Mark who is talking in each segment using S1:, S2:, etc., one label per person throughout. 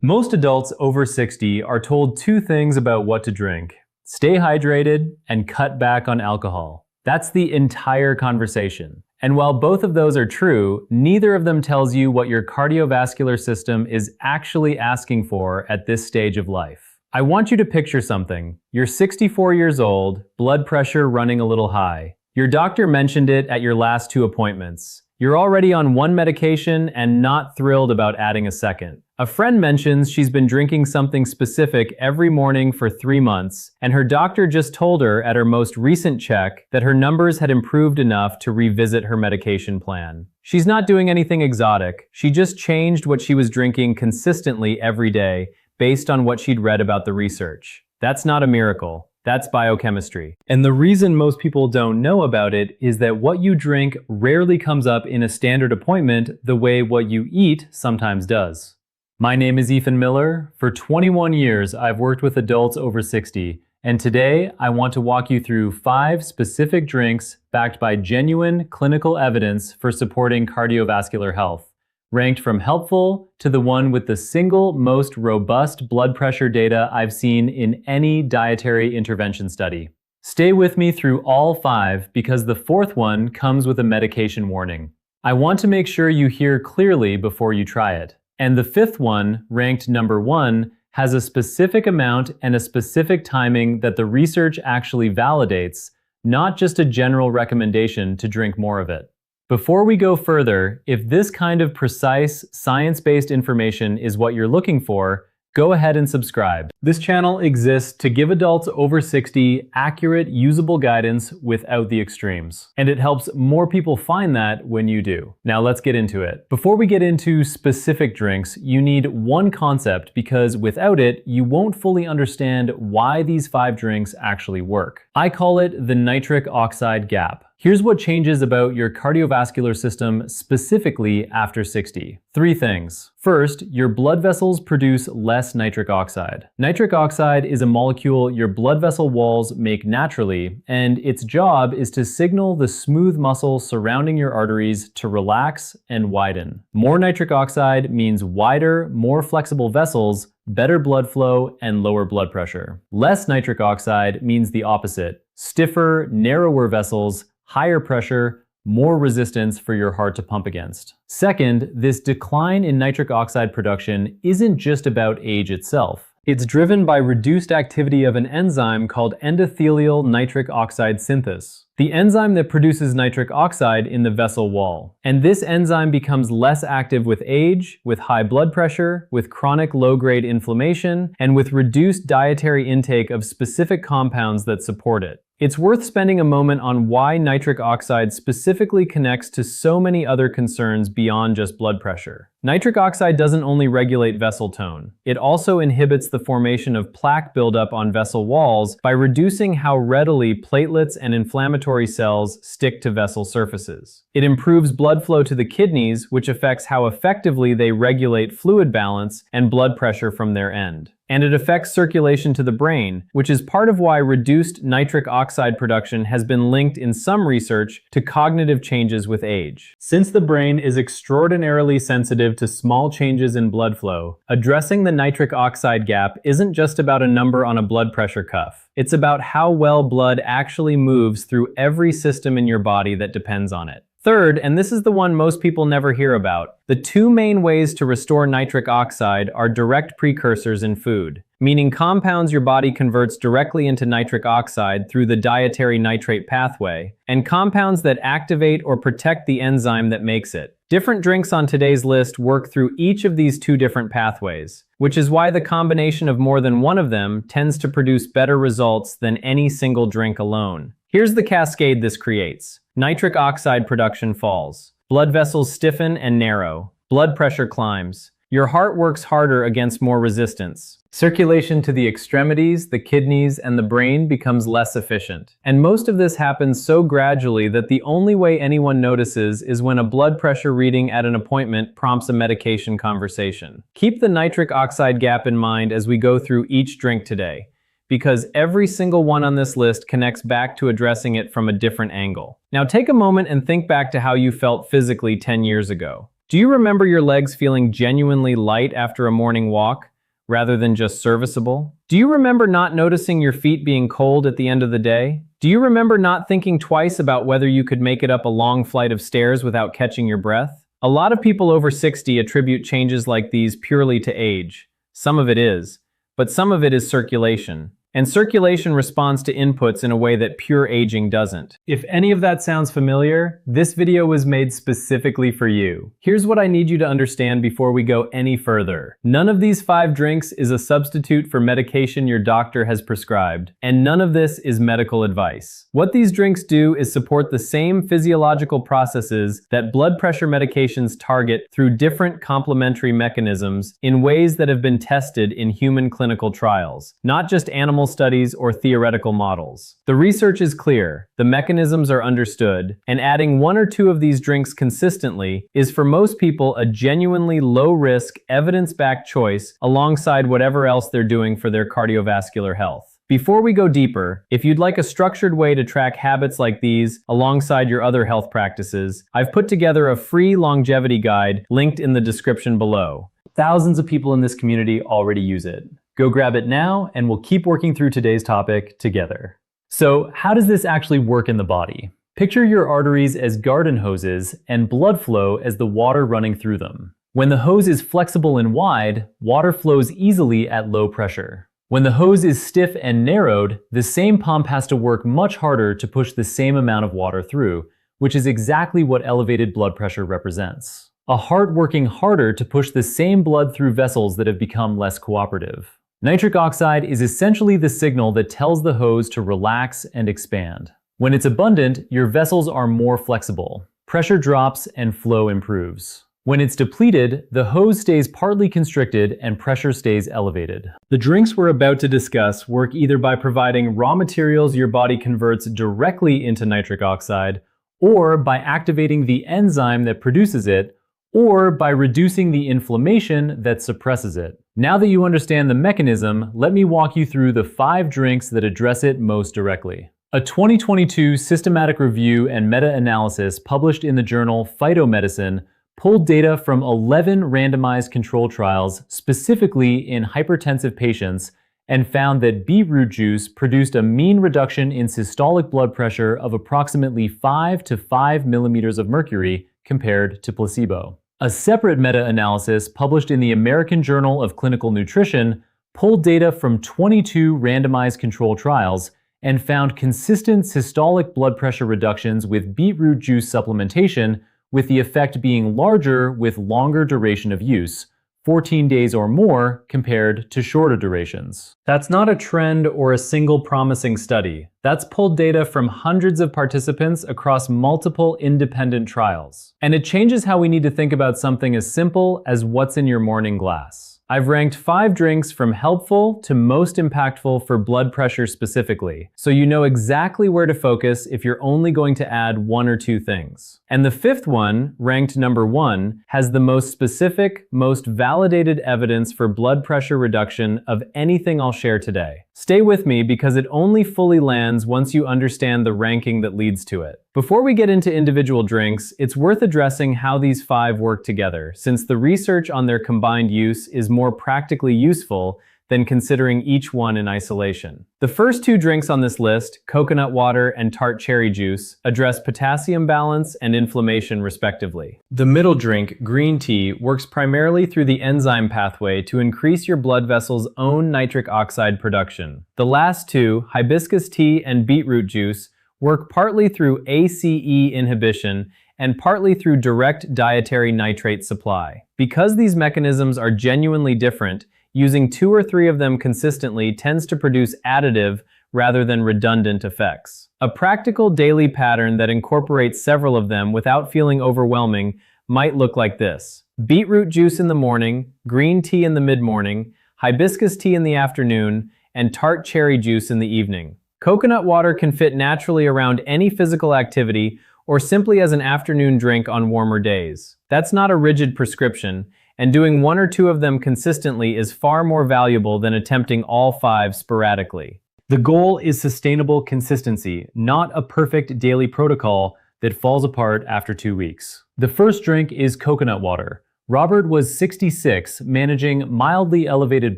S1: Most adults over 60 are told two things about what to drink: stay hydrated and cut back on alcohol. That's the entire conversation. And while both of those are true, neither of them tells you what your cardiovascular system is actually asking for at this stage of life. I want you to picture something. You're 64 years old, blood pressure running a little high. Your doctor mentioned it at your last 2 appointments. You're already on 1 medication and not thrilled about adding a second. A friend mentions she's been drinking something specific every morning for 3 months, and her doctor just told her at her most recent check that her numbers had improved enough to revisit her medication plan. She's not doing anything exotic. She just changed what she was drinking consistently every day based on what she'd read about the research. That's not a miracle. That's biochemistry. And the reason most people don't know about it is that what you drink rarely comes up in a standard appointment the way what you eat sometimes does. My name is Ethan Miller. For 21 years, I've worked with adults over 60, and today I want to walk you through 5 specific drinks backed by genuine clinical evidence for supporting cardiovascular health, ranked from helpful to the one with the single most robust blood pressure data I've seen in any dietary intervention study. Stay with me through all 5 because the 4th one comes with a medication warning. I want to make sure you hear clearly before you try it. And the 5th one, ranked number 1, has a specific amount and a specific timing that the research actually validates, not just a general recommendation to drink more of it. Before we go further, if this kind of precise, science-based information is what you're looking for, go ahead and subscribe. This channel exists to give adults over 60 accurate, usable guidance without the extremes. And it helps more people find that when you do. Now let's get into it. Before we get into specific drinks, you need one concept because without it, you won't fully understand why these 5 drinks actually work. I call it the nitric oxide gap. Here's what changes about your cardiovascular system specifically after 60. 3 things. First, your blood vessels produce less nitric oxide. Nitric oxide is a molecule your blood vessel walls make naturally, and its job is to signal the smooth muscle surrounding your arteries to relax and widen. More nitric oxide means wider, more flexible vessels, better blood flow, and lower blood pressure. Less nitric oxide means the opposite: stiffer, narrower vessels, higher pressure, more resistance for your heart to pump against. Second, this decline in nitric oxide production isn't just about age itself. It's driven by reduced activity of an enzyme called endothelial nitric oxide synthase, the enzyme that produces nitric oxide in the vessel wall. And this enzyme becomes less active with age, with high blood pressure, with chronic low-grade inflammation, and with reduced dietary intake of specific compounds that support it. It's worth spending a moment on why nitric oxide specifically connects to so many other concerns beyond just blood pressure. Nitric oxide doesn't only regulate vessel tone, it also inhibits the formation of plaque buildup on vessel walls by reducing how readily platelets and inflammatory cells stick to vessel surfaces. It improves blood flow to the kidneys, which affects how effectively they regulate fluid balance and blood pressure from their end. And it affects circulation to the brain, which is part of why reduced nitric oxide production has been linked in some research to cognitive changes with age. Since the brain is extraordinarily sensitive to small changes in blood flow, addressing the nitric oxide gap isn't just about a number on a blood pressure cuff. It's about how well blood actually moves through every system in your body that depends on it. Third, and this is the one most people never hear about, the 2 main ways to restore nitric oxide are direct precursors in food, meaning compounds your body converts directly into nitric oxide through the dietary nitrate pathway, and compounds that activate or protect the enzyme that makes it. Different drinks on today's list work through each of these 2 different pathways, which is why the combination of more than one of them tends to produce better results than any single drink alone. Here's the cascade this creates. Nitric oxide production falls. Blood vessels stiffen and narrow. Blood pressure climbs. Your heart works harder against more resistance. Circulation to the extremities, the kidneys, and the brain becomes less efficient. And most of this happens so gradually that the only way anyone notices is when a blood pressure reading at an appointment prompts a medication conversation. Keep the nitric oxide gap in mind as we go through each drink today, because every single one on this list connects back to addressing it from a different angle. Now take a moment and think back to how you felt physically 10 years ago. Do you remember your legs feeling genuinely light after a morning walk? rather than just serviceable? Do you remember not noticing your feet being cold at the end of the day? Do you remember not thinking twice about whether you could make it up a long flight of stairs without catching your breath? A lot of people over 60 attribute changes like these purely to age. Some of it is, but some of it is circulation. And circulation responds to inputs in a way that pure aging doesn't. If any of that sounds familiar, this video was made specifically for you. Here's what I need you to understand before we go any further. None of these 5 drinks is a substitute for medication your doctor has prescribed, and none of this is medical advice. What these drinks do is support the same physiological processes that blood pressure medications target through different complementary mechanisms in ways that have been tested in human clinical trials, not just animal studies or theoretical models. The research is clear, the mechanisms are understood, and adding 1 or 2 of these drinks consistently is for most people a genuinely low-risk, evidence-backed choice alongside whatever else they're doing for their cardiovascular health. Before we go deeper, if you'd like a structured way to track habits like these alongside your other health practices, I've put together a free longevity guide linked in the description below. Thousands of people in this community already use it. Go grab it now, and we'll keep working through today's topic together. So, how does this actually work in the body? Picture your arteries as garden hoses and blood flow as the water running through them. When the hose is flexible and wide, water flows easily at low pressure. When the hose is stiff and narrowed, the same pump has to work much harder to push the same amount of water through, which is exactly what elevated blood pressure represents. A heart working harder to push the same blood through vessels that have become less cooperative. Nitric oxide is essentially the signal that tells the hose to relax and expand. When it's abundant, your vessels are more flexible. Pressure drops and flow improves. When it's depleted, the hose stays partly constricted and pressure stays elevated. The drinks we're about to discuss work either by providing raw materials your body converts directly into nitric oxide, or by activating the enzyme that produces it, or by reducing the inflammation that suppresses it. Now that you understand the mechanism, let me walk you through the 5 drinks that address it most directly. A 2022 systematic review and meta-analysis published in the journal Phytomedicine pulled data from 11 randomized control trials, specifically in hypertensive patients, and found that beetroot juice produced a mean reduction in systolic blood pressure of approximately 5 to 5 millimeters of mercury compared to placebo. A separate meta-analysis published in the American Journal of Clinical Nutrition pulled data from 22 randomized control trials and found consistent systolic blood pressure reductions with beetroot juice supplementation, with the effect being larger with longer duration of use, 14 days or more compared to shorter durations. That's not a trend or a single promising study. That's pulled data from hundreds of participants across multiple independent trials. And it changes how we need to think about something as simple as what's in your morning glass. I've ranked 5 drinks from helpful to most impactful for blood pressure specifically, so you know exactly where to focus if you're only going to add 1 or 2 things. And the 5th one, ranked number 1, has the most specific, most validated evidence for blood pressure reduction of anything I'll share today. Stay with me because it only fully lands once you understand the ranking that leads to it. Before we get into individual drinks, it's worth addressing how these 5 work together, since the research on their combined use is more practically useful than considering each one in isolation. The first 2 drinks on this list, coconut water and tart cherry juice, address potassium balance and inflammation respectively. The middle drink, green tea, works primarily through the enzyme pathway to increase your blood vessel's own nitric oxide production. The last 2, hibiscus tea and beetroot juice, work partly through ACE inhibition and partly through direct dietary nitrate supply. Because these mechanisms are genuinely different, using 2 or 3 of them consistently tends to produce additive rather than redundant effects. A practical daily pattern that incorporates several of them without feeling overwhelming might look like this: beetroot juice in the morning, green tea in the mid-morning, hibiscus tea in the afternoon, and tart cherry juice in the evening. Coconut water can fit naturally around any physical activity or simply as an afternoon drink on warmer days. That's not a rigid prescription, and doing 1 or 2 of them consistently is far more valuable than attempting all 5 sporadically. The goal is sustainable consistency, not a perfect daily protocol that falls apart after 2 weeks. The first drink is coconut water, Robert was 66, managing mildly elevated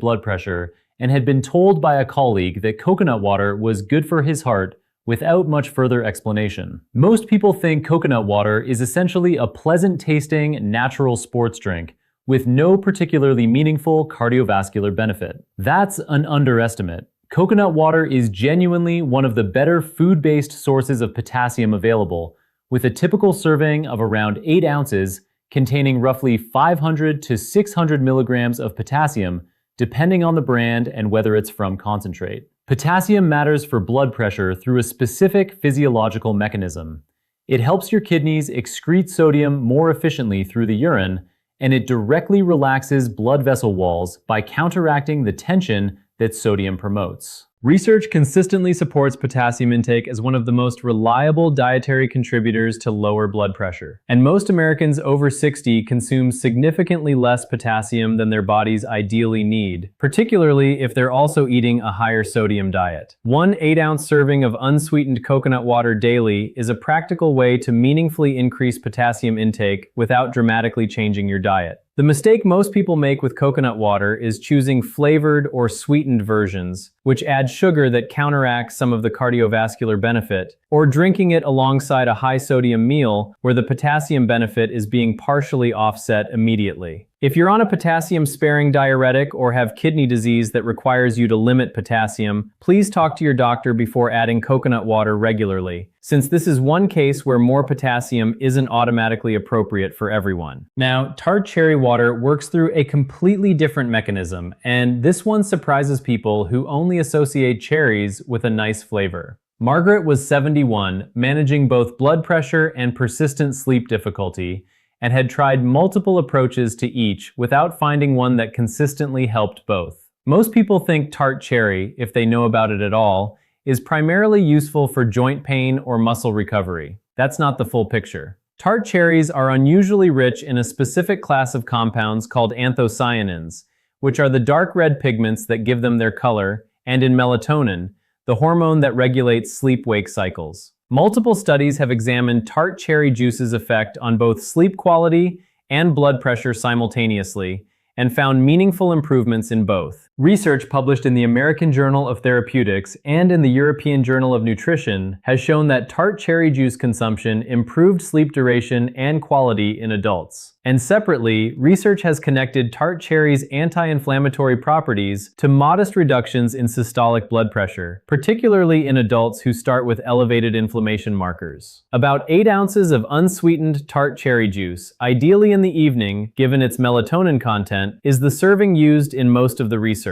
S1: blood pressure, and had been told by a colleague that coconut water was good for his heart without much further explanation. Most people think coconut water is essentially a pleasant-tasting, natural sports drink with no particularly meaningful cardiovascular benefit. That's an underestimate. Coconut water is genuinely one of the better food-based sources of potassium available, with a typical serving of around 8 ounces containing roughly 500 to 600 milligrams of potassium, depending on the brand and whether it's from concentrate. Potassium matters for blood pressure through a specific physiological mechanism. It helps your kidneys excrete sodium more efficiently through the urine, and it directly relaxes blood vessel walls by counteracting the tension that sodium promotes. Research consistently supports potassium intake as one of the most reliable dietary contributors to lower blood pressure. And most Americans over 60 consume significantly less potassium than their bodies ideally need, particularly if they're also eating a higher sodium diet. One 8-ounce serving of unsweetened coconut water daily is a practical way to meaningfully increase potassium intake without dramatically changing your diet. The mistake most people make with coconut water is choosing flavored or sweetened versions, which add sugar that counteracts some of the cardiovascular benefit, or drinking it alongside a high-sodium meal where the potassium benefit is being partially offset immediately. If you're on a potassium-sparing diuretic or have kidney disease that requires you to limit potassium, please talk to your doctor before adding coconut water regularly, since this is one case where more potassium isn't automatically appropriate for everyone. Now, tart cherry water works through a completely different mechanism, and this one surprises people who only associate cherries with a nice flavor. Margaret was 71, managing both blood pressure and persistent sleep difficulty, and had tried multiple approaches to each without finding one that consistently helped both. Most people think tart cherry, if they know about it at all, is primarily useful for joint pain or muscle recovery. That's not the full picture. Tart cherries are unusually rich in a specific class of compounds called anthocyanins, which are the dark red pigments that give them their color, and in melatonin, the hormone that regulates sleep-wake cycles. Multiple studies have examined tart cherry juice's effect on both sleep quality and blood pressure simultaneously, and found meaningful improvements in both. Research published in the American Journal of Therapeutics and in the European Journal of Nutrition has shown that tart cherry juice consumption improved sleep duration and quality in adults. And separately, research has connected tart cherry's anti-inflammatory properties to modest reductions in systolic blood pressure, particularly in adults who start with elevated inflammation markers. About 8 ounces of unsweetened tart cherry juice, ideally in the evening, given its melatonin content, is the serving used in most of the research.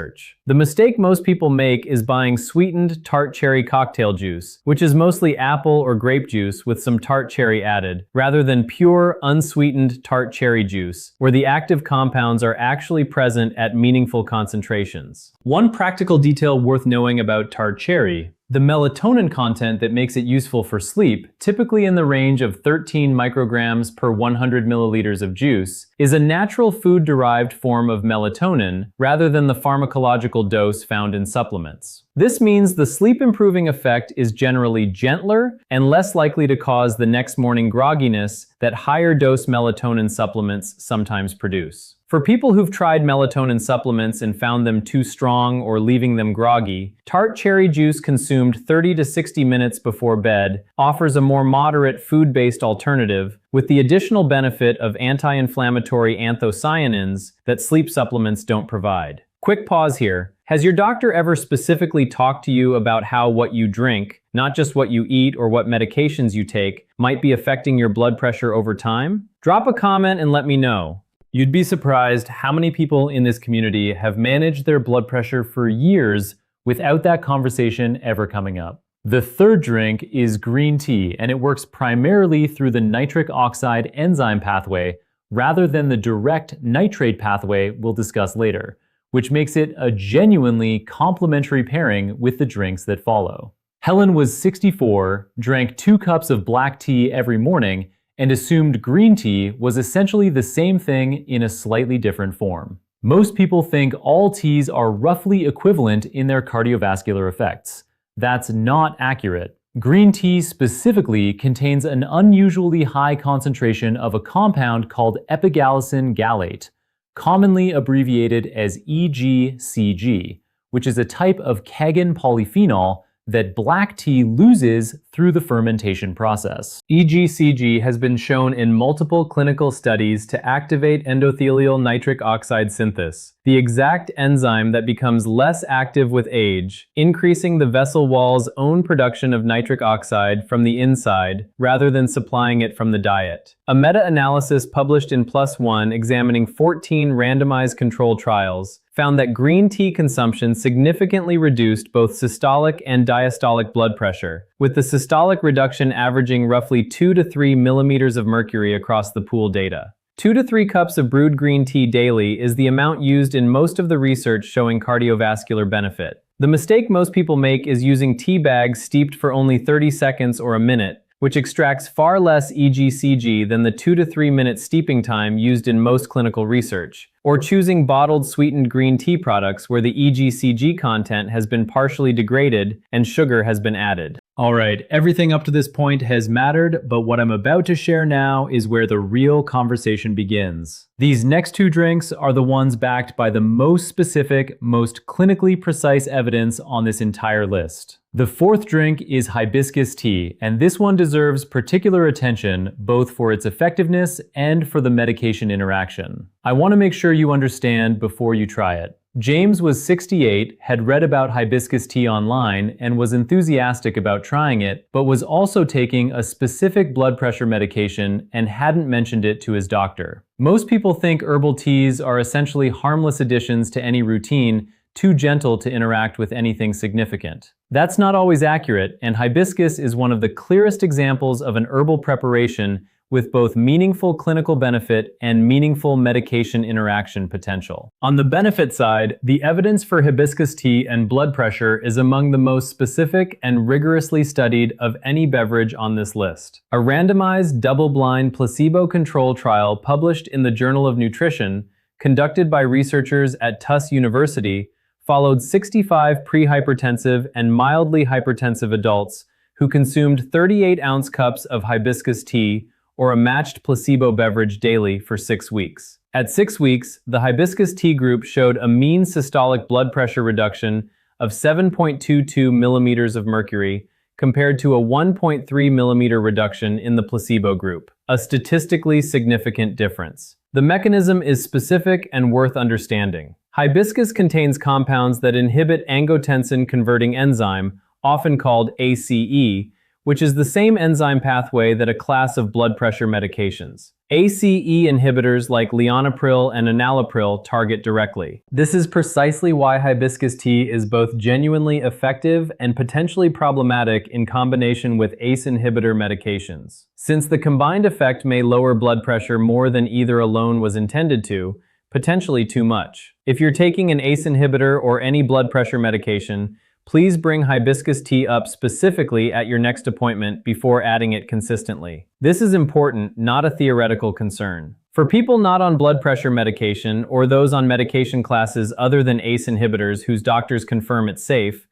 S1: The mistake most people make is buying sweetened tart cherry cocktail juice, which is mostly apple or grape juice with some tart cherry added, rather than pure, unsweetened tart cherry juice, where the active compounds are actually present at meaningful concentrations. One practical detail worth knowing about tart cherry: the melatonin content that makes it useful for sleep, typically in the range of 13 micrograms per 100 milliliters of juice, is a natural food-derived form of melatonin rather than the pharmacological dose found in supplements. This means the sleep-improving effect is generally gentler and less likely to cause the next morning grogginess that higher-dose melatonin supplements sometimes produce. For people who've tried melatonin supplements and found them too strong or leaving them groggy, tart cherry juice consumed 30 to 60 minutes before bed offers a more moderate food-based alternative with the additional benefit of anti-inflammatory anthocyanins that sleep supplements don't provide. Quick pause here. Has your doctor ever specifically talked to you about how what you drink, not just what you eat or what medications you take, might be affecting your blood pressure over time? Drop a comment and let me know. You'd be surprised how many people in this community have managed their blood pressure for years without that conversation ever coming up. The third drink is green tea, and it works primarily through the nitric oxide enzyme pathway rather than the direct nitrate pathway we'll discuss later, which makes it a genuinely complementary pairing with the drinks that follow. Helen was 64, drank 2 cups of black tea every morning, and assumed green tea was essentially the same thing in a slightly different form. Most people think all teas are roughly equivalent in their cardiovascular effects. That's not accurate. Green tea specifically contains an unusually high concentration of a compound called epigallocin gallate, commonly abbreviated as EGCG, which is a type of Kagan polyphenol that black tea loses through the fermentation process. EGCG has been shown in multiple clinical studies to activate endothelial nitric oxide synthase, the exact enzyme that becomes less active with age, increasing the vessel wall's own production of nitric oxide from the inside rather than supplying it from the diet. A meta-analysis published in PLOS ONE examining 14 randomized control trials found that green tea consumption significantly reduced both systolic and diastolic blood pressure, with the systolic reduction averaging roughly 2 to 3 millimeters of mercury across the pool data. 2 to 3 cups of brewed green tea daily is the amount used in most of the research showing cardiovascular benefit. The mistake most people make is using tea bags steeped for only 30 seconds or a minute, which extracts far less EGCG than the 2 to 3 minute steeping time used in most clinical research, or choosing bottled sweetened green tea products where the EGCG content has been partially degraded and sugar has been added. Alright, everything up to this point has mattered, but what I'm about to share now is where the real conversation begins. These next two drinks are the ones backed by the most specific, most clinically precise evidence on this entire list. The fourth drink is hibiscus tea, and this one deserves particular attention both for its effectiveness and for the medication interaction. I want to make sure you understand before you try it. James was 68, had read about hibiscus tea online, and was enthusiastic about trying it, but was also taking a specific blood pressure medication and hadn't mentioned it to his doctor. Most people think herbal teas are essentially harmless additions to any routine, too gentle to interact with anything significant. That's not always accurate, and hibiscus is one of the clearest examples of an herbal preparation with both meaningful clinical benefit and meaningful medication interaction potential. On the benefit side, the evidence for hibiscus tea and blood pressure is among the most specific and rigorously studied of any beverage on this list. A randomized, double-blind, placebo-controlled trial published in the Journal of Nutrition, conducted by researchers at Tufts University, followed 65 pre-hypertensive and mildly hypertensive adults who consumed 38-ounce cups of hibiscus tea or a matched placebo beverage daily for 6 weeks. At 6 weeks, the hibiscus tea group showed a mean systolic blood pressure reduction of 7.22 millimeters of mercury compared to a 1.3 millimeter reduction in the placebo group, a statistically significant difference. The mechanism is specific and worth understanding. Hibiscus contains compounds that inhibit angiotensin-converting enzyme, often called ACE, which is the same enzyme pathway that a class of blood pressure medications. ACE inhibitors like leonopril and enalapril target directly. This is precisely why hibiscus tea is both genuinely effective and potentially problematic in combination with ACE inhibitor medications. Since the combined effect may lower blood pressure more than either alone was intended to, potentially too much. If you're taking an ACE inhibitor or any blood pressure medication, please bring hibiscus tea up specifically at your next appointment before adding it consistently. This is important, not a theoretical concern. For people not on blood pressure medication or those on medication classes other than ACE inhibitors whose doctors confirm it's safe,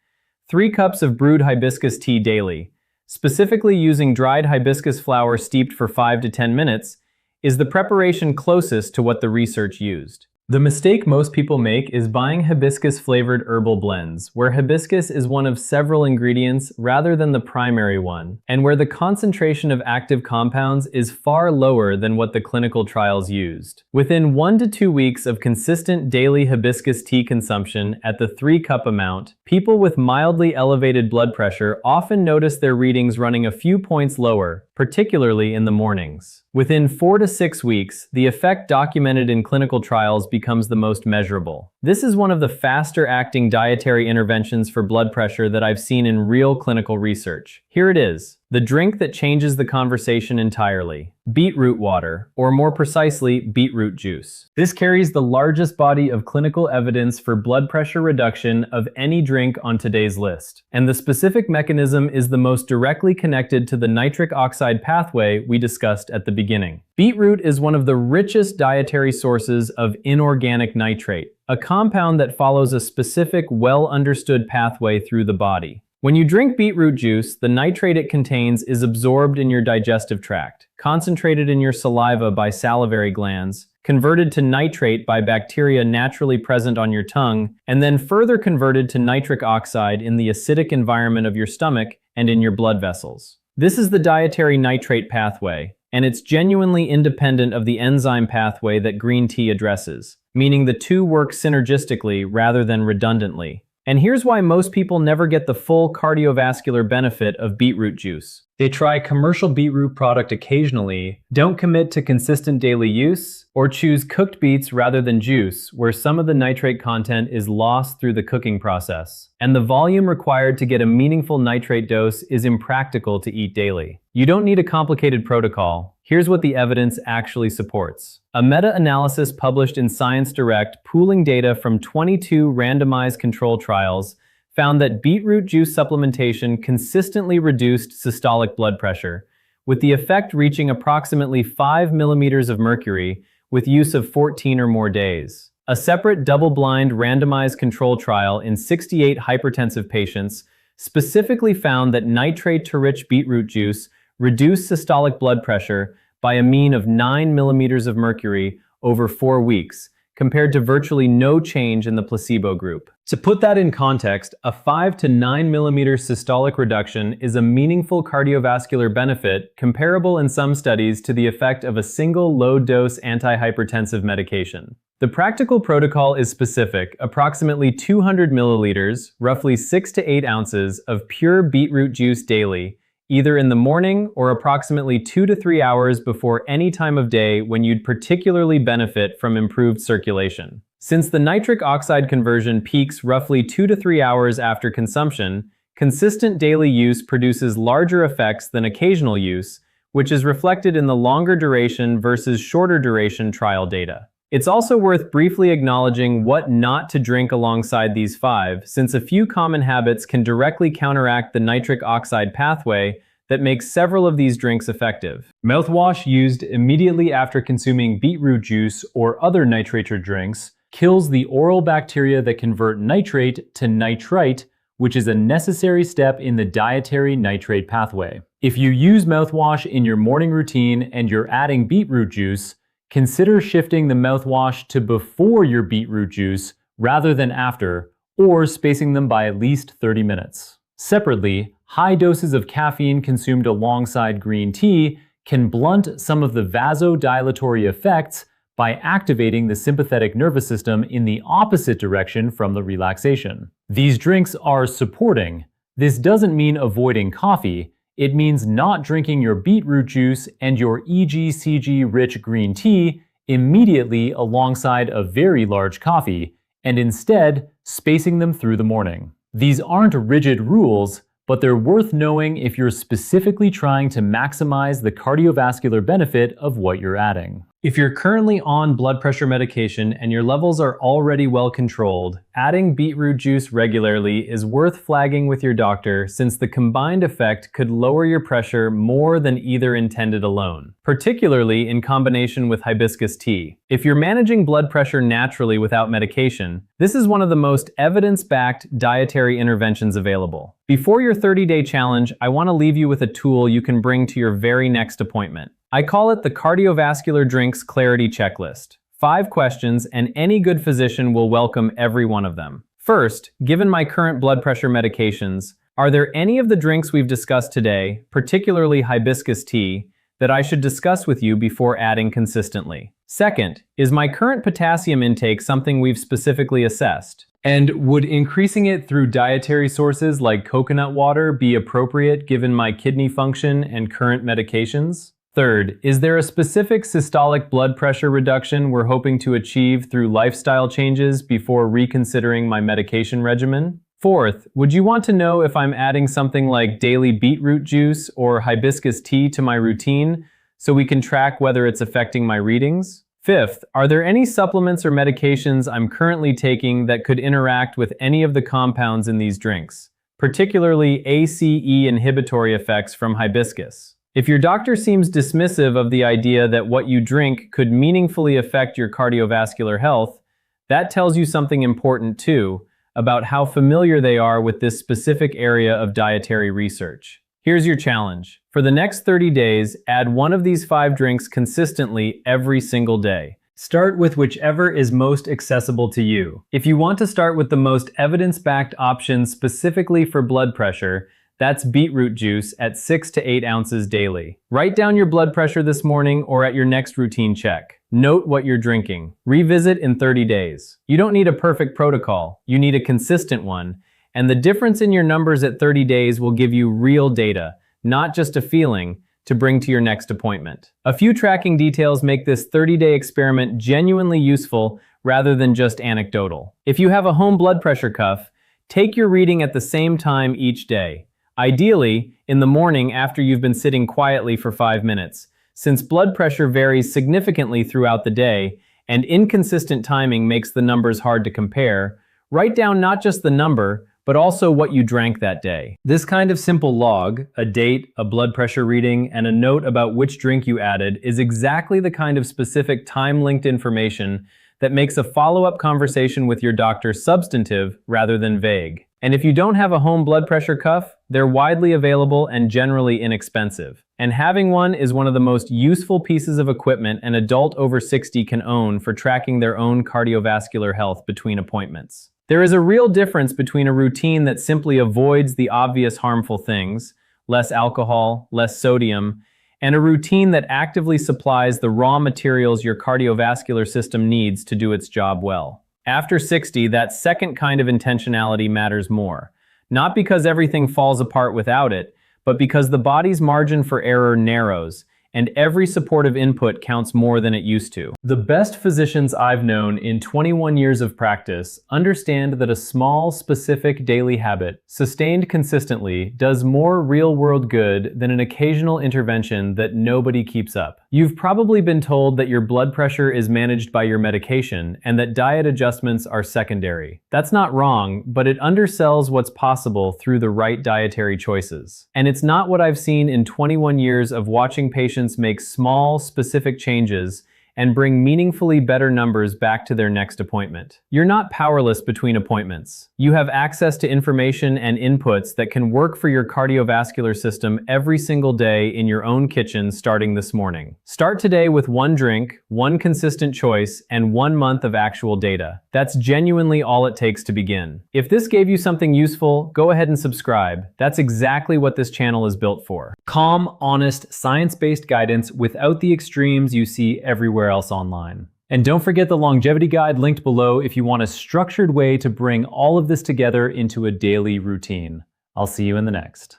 S1: 3 cups of brewed hibiscus tea daily, specifically using dried hibiscus flower steeped for 5 to 10 minutes, is the preparation closest to what the research used. The mistake most people make is buying hibiscus-flavored herbal blends, where hibiscus is one of several ingredients rather than the primary one, and where the concentration of active compounds is far lower than what the clinical trials used. Within 1 to 2 weeks of consistent daily hibiscus tea consumption at the 3-cup amount, people with mildly elevated blood pressure often notice their readings running a few points lower, particularly in the mornings. Within 4 to 6 weeks, the effect documented in clinical trials becomes the most measurable. This is one of the faster-acting dietary interventions for blood pressure that I've seen in real clinical research. Here it is, the drink that changes the conversation entirely. Beetroot water, or more precisely, beetroot juice. This carries the largest body of clinical evidence for blood pressure reduction of any drink on today's list. And the specific mechanism is the most directly connected to the nitric oxide pathway we discussed at the beginning. Beetroot is one of the richest dietary sources of inorganic nitrate, a compound that follows a specific, well-understood pathway through the body. When you drink beetroot juice, the nitrate it contains is absorbed in your digestive tract, concentrated in your saliva by salivary glands, converted to nitrate by bacteria naturally present on your tongue, and then further converted to nitric oxide in the acidic environment of your stomach and in your blood vessels. This is the dietary nitrate pathway, and it's genuinely independent of the enzyme pathway that green tea addresses, meaning the two work synergistically rather than redundantly. And here's why most people never get the full cardiovascular benefit of beetroot juice. They try commercial beetroot product occasionally, don't commit to consistent daily use, or choose cooked beets rather than juice, where some of the nitrate content is lost through the cooking process. And the volume required to get a meaningful nitrate dose is impractical to eat daily. You don't need a complicated protocol. Here's what the evidence actually supports. A meta-analysis published in Science Direct pooling data from 22 randomized control trials found that beetroot juice supplementation consistently reduced systolic blood pressure, with the effect reaching approximately 5 millimeters of mercury with use of 14 or more days. A separate double-blind randomized control trial in 68 hypertensive patients specifically found that nitrate to rich beetroot juice reduced systolic blood pressure by a mean of 9 millimeters of mercury over 4 weeks, compared to virtually no change in the placebo group. To put that in context, a 5 to 9 millimeter systolic reduction is a meaningful cardiovascular benefit comparable in some studies to the effect of a single low-dose antihypertensive medication. The practical protocol is specific: approximately 200 milliliters, roughly 6 to 8 ounces, of pure beetroot juice daily, either in the morning or approximately 2 to 3 hours before any time of day when you'd particularly benefit from improved circulation. Since the nitric oxide conversion peaks roughly 2 to 3 hours after consumption, consistent daily use produces larger effects than occasional use, which is reflected in the longer duration versus shorter duration trial data. It's also worth briefly acknowledging what not to drink alongside these 5, since a few common habits can directly counteract the nitric oxide pathway that makes several of these drinks effective. Mouthwash used immediately after consuming beetroot juice or other nitrated drinks kills the oral bacteria that convert nitrate to nitrite, which is a necessary step in the dietary nitrate pathway. If you use mouthwash in your morning routine and you're adding beetroot juice, consider shifting the mouthwash to before your beetroot juice rather than after, or spacing them by at least 30 minutes. Separately, high doses of caffeine consumed alongside green tea can blunt some of the vasodilatory effects by activating the sympathetic nervous system in the opposite direction from the relaxation. These drinks are supporting. This doesn't mean avoiding coffee. It means not drinking your beetroot juice and your EGCG-rich green tea immediately alongside a very large coffee, and instead spacing them through the morning. These aren't rigid rules, but they're worth knowing if you're specifically trying to maximize the cardiovascular benefit of what you're adding. If you're currently on blood pressure medication and your levels are already well controlled, adding beetroot juice regularly is worth flagging with your doctor, since the combined effect could lower your pressure more than either intended alone, particularly in combination with hibiscus tea. If you're managing blood pressure naturally without medication, this is one of the most evidence-backed dietary interventions available. Before your 30-day challenge, I want to leave you with a tool you can bring to your very next appointment. I call it the Cardiovascular Drinks Clarity Checklist. 5 questions, and any good physician will welcome every one of them. First, given my current blood pressure medications, are there any of the drinks we've discussed today, particularly hibiscus tea, that I should discuss with you before adding consistently? Second, is my current potassium intake something we've specifically assessed? And would increasing it through dietary sources like coconut water be appropriate given my kidney function and current medications? Third, is there a specific systolic blood pressure reduction we're hoping to achieve through lifestyle changes before reconsidering my medication regimen? Fourth, would you want to know if I'm adding something like daily beetroot juice or hibiscus tea to my routine so we can track whether it's affecting my readings? Fifth, are there any supplements or medications I'm currently taking that could interact with any of the compounds in these drinks, particularly ACE inhibitory effects from hibiscus? If your doctor seems dismissive of the idea that what you drink could meaningfully affect your cardiovascular health, that tells you something important too, about how familiar they are with this specific area of dietary research. Here's your challenge. For the next 30 days, add one of these 5 drinks consistently every single day. Start with whichever is most accessible to you. If you want to start with the most evidence-backed option specifically for blood pressure, that's beetroot juice at 6 to 8 ounces daily. Write down your blood pressure this morning or at your next routine check. Note what you're drinking. Revisit in 30 days. You don't need a perfect protocol. You need a consistent one. And the difference in your numbers at 30 days will give you real data, not just a feeling, to bring to your next appointment. A few tracking details make this 30-day experiment genuinely useful rather than just anecdotal. If you have a home blood pressure cuff, take your reading at the same time each day. Ideally, in the morning after you've been sitting quietly for 5 minutes. Since blood pressure varies significantly throughout the day, and inconsistent timing makes the numbers hard to compare, write down not just the number, but also what you drank that day. This kind of simple log, a date, a blood pressure reading, and a note about which drink you added, is exactly the kind of specific time-linked information that makes a follow-up conversation with your doctor substantive rather than vague. And if you don't have a home blood pressure cuff, they're widely available and generally inexpensive. And having one is one of the most useful pieces of equipment an adult over 60 can own for tracking their own cardiovascular health between appointments. There is a real difference between a routine that simply avoids the obvious harmful things, less alcohol, less sodium, and a routine that actively supplies the raw materials your cardiovascular system needs to do its job well. After 60, that second kind of intentionality matters more. Not because everything falls apart without it, but because the body's margin for error narrows, and every supportive input counts more than it used to. The best physicians I've known in 21 years of practice understand that a small, specific daily habit, sustained consistently, does more real-world good than an occasional intervention that nobody keeps up. You've probably been told that your blood pressure is managed by your medication and that diet adjustments are secondary. That's not wrong, but it undersells what's possible through the right dietary choices. And it's not what I've seen in 21 years of watching patients make small, specific changes and bring meaningfully better numbers back to their next appointment. You're not powerless between appointments. You have access to information and inputs that can work for your cardiovascular system every single day in your own kitchen starting this morning. Start today with 1 drink, 1 consistent choice, and 1 month of actual data. That's genuinely all it takes to begin. If this gave you something useful, go ahead and subscribe. That's exactly what this channel is built for. Calm, honest, science-based guidance without the extremes you see everywhere else online. And don't forget the longevity guide linked below if you want a structured way to bring all of this together into a daily routine. I'll see you in the next.